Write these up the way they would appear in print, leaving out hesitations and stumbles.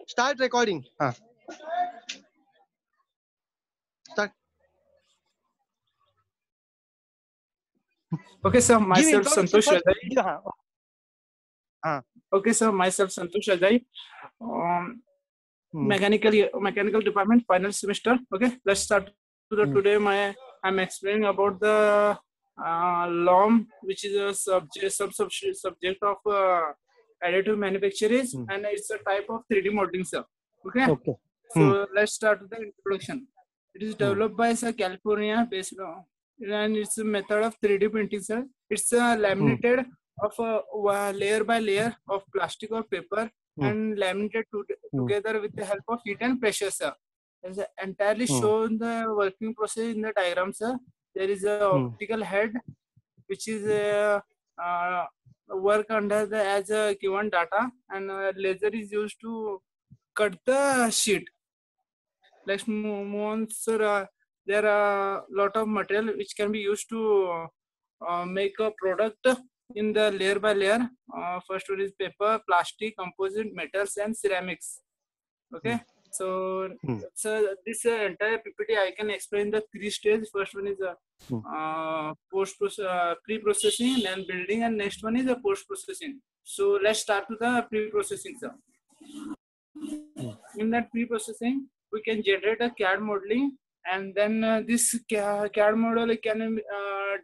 Start recording. Start. Okay, sir. Give Myself introduction Santosh first. Ajay. Okay, sir. Myself Santosh Ajay. Mechanical department, final semester. Okay, let's start. Today, I'm explaining about the LOM, which is a subject of additive manufacturing, and it's a type of 3D modeling, sir. Okay. So let's start with the introduction. It is developed by California based and it's a method of 3D printing, sir. It's laminated of layer by layer of plastic or paper and laminated together with the help of heat and pressure, sir. It's entirely shown the working process in the diagram, sir. There is a optical head which is work under the as a given data, and laser is used to cut the sheet. Let's move on, sir. There are a lot of material which can be used to make a product in the layer by layer. First one is paper, plastic, composite, metals, and ceramics. Okay. So this entire PPT I can explain the 3 stages. First one is pre-processing, then building, and next one is post-processing. So let's start with the pre-processing, sir. In that pre-processing, we can generate a CAD modeling, and then this CAD model can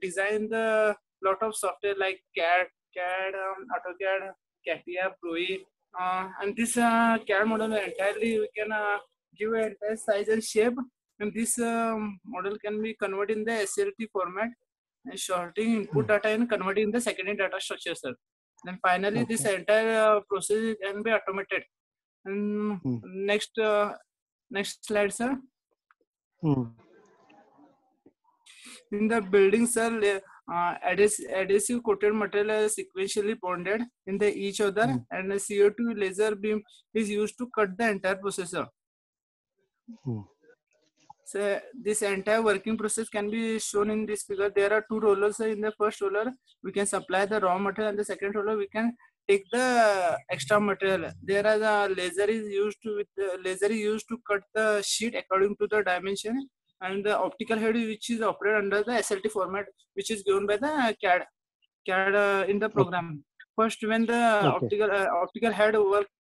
design the lot of software like CAD, AutoCAD, CATIA, ProE, and this CAD model entirely we can give an entire size and shape, and this model can be converted in the SLT format and sorting input data and converting in the secondary data structure, sir. Then finally, this entire process can be automated. And next slide, sir. In the building, sir, adhesive coated material is sequentially bonded in the each other, and a CO2 laser beam is used to cut the entire processor. So this entire working process can be shown in this figure. There are 2 rollers. In the first roller, we can supply the raw material, and the second roller we can take the extra material. There are the laser is used to cut the sheet according to the dimension, and the optical head which is operated under the SLT format, which is given by the CAD in the program. First, when the optical head works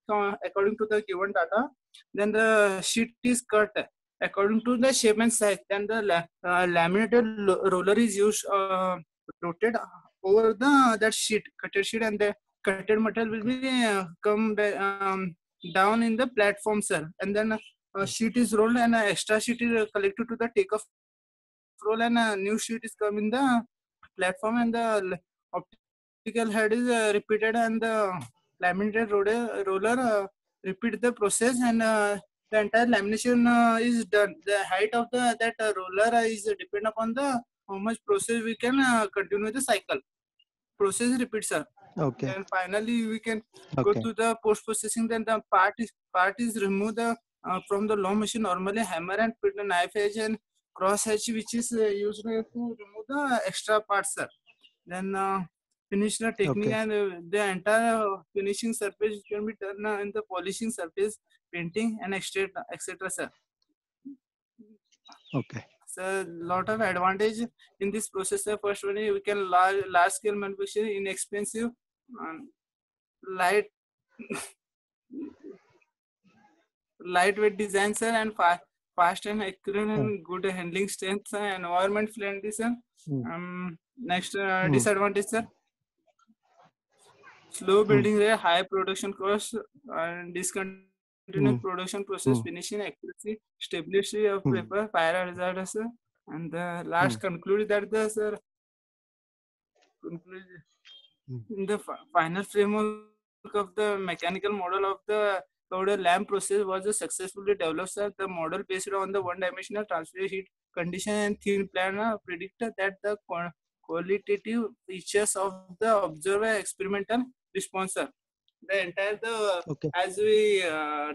according to the given data, then the sheet is cut according to the shape and size. Then the laminated roller is used rotate over that sheet, cutted sheet, and the cutted material will be come down in the platform, sir. And then a sheet is rolled, and an extra sheet is collected to the takeoff roll, and a new sheet is come in the platform, and the optical head is repeated, and the laminated roller repeat the process, and the entire lamination is done. The height of that roller is depend upon the how much process we can continue the cycle. Process repeats, sir. Then finally we can go to the post processing. Then the part is removed from the long machine. Normally hammer and put the knife edge and cross edge, which is used to remove the extra parts, sir. Then finish the technique, and the entire finishing surface can be done in the polishing surface, painting, and etc., sir. So lot of advantage in this process. First one is we can large scale manufacturing, inexpensive, lightweight design, sir, and fast and accurate and good handling strength, sir, environment friendly, sir. Next disadvantage, sir. Slow building rate, high production cost, and discontinuous production process, finishing accuracy, stability of paper, fire hazard, sir. And the last conclude that the sir in the final framework of the mechanical model of the powder lamp process was successfully developed, sir. The model based on the one-dimensional transfer heat condition and thin plan predicted that the qualitative features of the observer experimental response, sir. The entire as we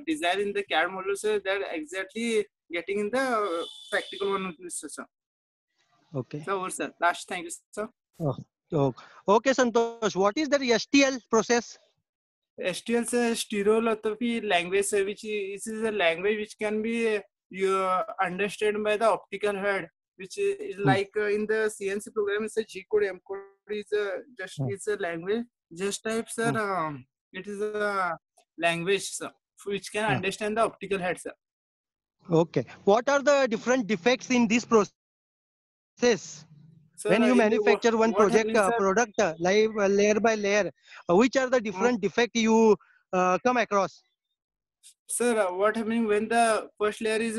design in the CAD model, sir, that exactly getting in the practical one, sir. So, sir, last, thank you, sir. Okay, Santosh. What is the STL process? STL is a stereolithography language, which is a language which can be understood by the optical head, which is like in the CNC program, it's a G code, M code is just it's a language, just type, sir. It is a language, sir, which can understand the optical head, sir. Okay. What are the different defects in this process? Sir, When you manufacture one what happening, sir? product layer by layer, which are the different defects you come across? Sir, what happening when the first layer is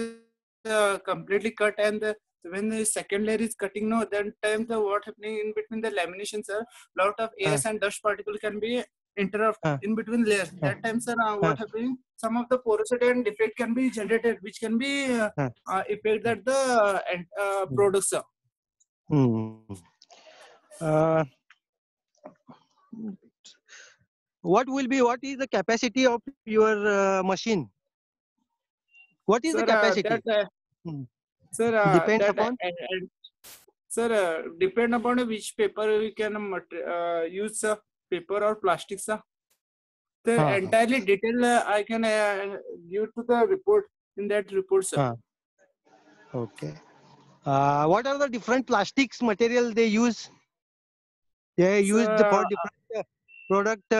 completely cut and when the second layer is cutting, no, then time the what happening in between the lamination, sir, lot of airs and dust particle can be interrupt in between layers. That time, sir, what happening? Some of the porosity and defect can be generated, which can be affect that the product, sir. What is the capacity of your machine? What is the capacity? Sir, Depends upon? Sir, depend upon which paper we can use, paper or plastic, sir. The entirely detail I can give to the report in that report, sir. Okay. What are the different plastics material they use? They use for different product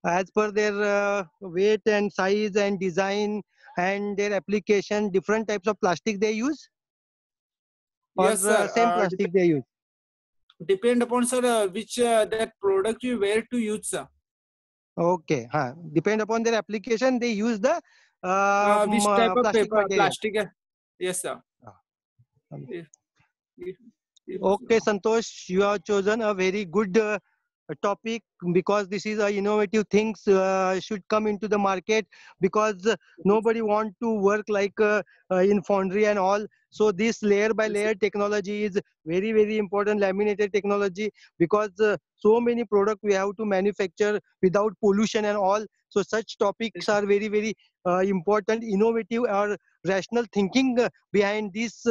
as per their weight and size and design and their application. Different types of plastic they use. Or Yes, sir. Same plastic they use. Depend upon, sir, which that product you where to use, sir. Okay. Depend upon their application, they use the which type of plastic paper, material. Plastic. Yes, sir. Okay, Santosh, you have chosen a very good topic because this is a innovative things should come into the market because nobody want to work like in foundry and all. So this layer by layer technology is very, very important, laminated technology, because so many products we have to manufacture without pollution and all. So such topics are very, very important, innovative or rational thinking behind these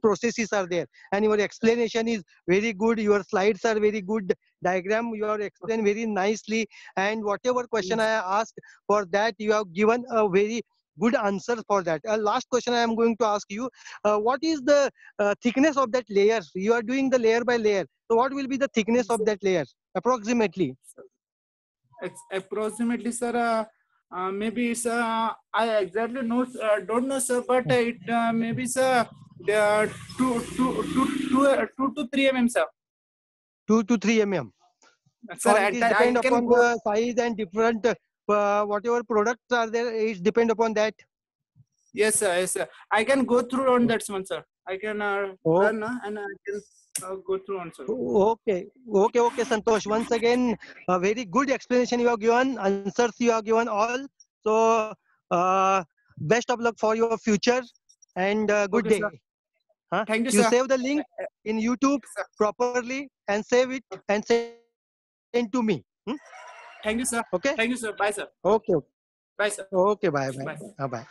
processes are there. And your explanation is very good. Your slides are very good. Diagram you have explained very nicely. And whatever question I asked for that, you have given a very good answer for that. Last question I am going to ask you. What is the thickness of that layer? You are doing the layer by layer. So what will be the thickness of that layer approximately? Approximately, sir. Maybe it's I exactly don't know, sir, but it maybe, sir, 2 to 3 mm, sir. 2 to 3 mm. Sir, or it is depend upon the size and different whatever products are there, it depend upon that. Yes, sir. Yes, sir. I can go through on that one, sir. I can learn and I can go through on, sir. Okay, Santosh. Once again, a very good explanation you have given, answers you have given all. So, best of luck for your future and good day. Thank you, you sir. Save the link in YouTube properly and save it and send to me. Thank you, sir. Okay. Thank you, sir. Bye, sir. Okay. Bye, sir. Okay. Bye. Bye. Bye.